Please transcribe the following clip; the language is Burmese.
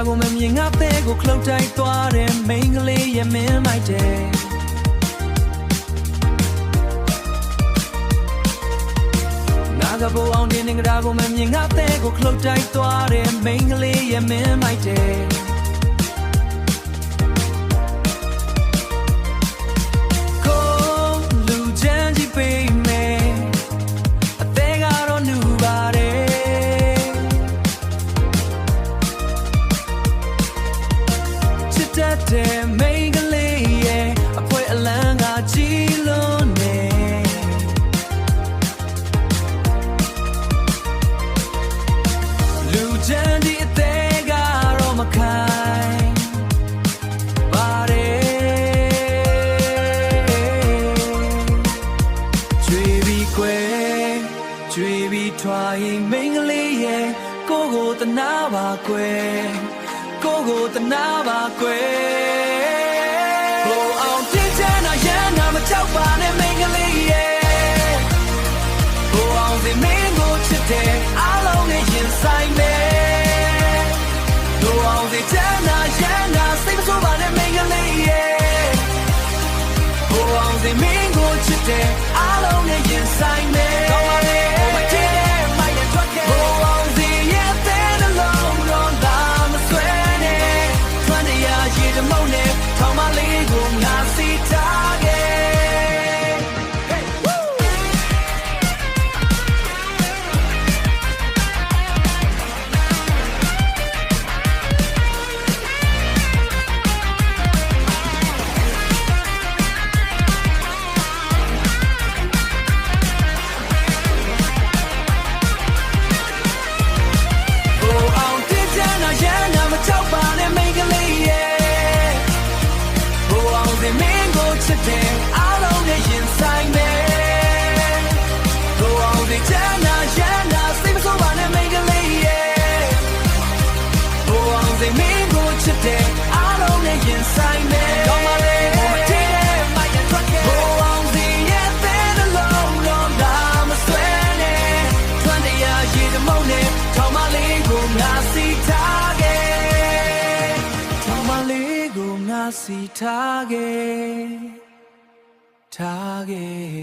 ကိုမမြင်ငါတဲ့ကိုခလုတ်တိုက်သွားတယ်မိန်းကလေးရဲ့မင်းမိုက်တယ်ငါကဘိုးအောင်တင်ငါကိုမမြင်ငါတဲ့ကိုခလုတ်တိုက်သွားတယ်မိန်းကလေးရဲ့မင်းမိုက်တယ်တဲ့မိန်းကလေးရဲ့အဖွဲအလန်းကကြီးလုံးနေလူချမ်းဒီအသေးကတော့မခိုင်ပါတယ်ကျွေပြီးခွဲကျွေပြီးထွာရင်မိန်းကလေးရဲ့ကိုတနာပါခွဲကိုတနာပါကွယ်ဘိုးအောင်တင်ချမ်းနာရန်နာမကြောက်ပါနဲ့မိန်းကလေးရဲ့ဘိုးအောင်ဒီမင်းကိုချစ်တယ်အားလုံးနဲ့ရင်ဆိုင်မယ်ဘိုးအောင်ဒီချမ်းနာရန်နာစိတ်မဆိုးပါနဲ့မိန်းကလေးရဲ့ဘိုးအောင်ဒီမင်းကိုချစ်တယ်အားလုံးနဲ့ရင်ဆိုင်မယ်ကောင်းပါလေဘိုးချစ်တယ်မိုက်ရထွက်ခဲ့ဘိုးအောင်ဒီရဲ့တဲ့လုံးတော့လာမဆွဲရေတမုံနဲ့ထောင်မလေးကိုငါစီထားခဲ့အားလုံးနဲ့ရင်ဆိုင်မယ်ဘိုးအောင်ဒီချမ်းနာရန်နာစိတ်မဆိုးပါနဲ့မိန်းကလေးရဲ့ဘိုးအောင်ဒီမင်းကိုချစ်တယ်အားလုံးနဲ့ရင်ဆိုင်မယ်ကောင်းပါလေဘိုးမတည်တဲ့မိုက်ရထွက်ခဲ့ဘိုးအောင်ဒီရဲ့တဲ့လုံးတော့လာမဆွဲနဲ့ထွန်းတရားရေတမုံနဲ့ထောင်မလေးကိုငါစီထားခဲ့ထောင်မလေးကိုငါစီထားခဲ့Tage.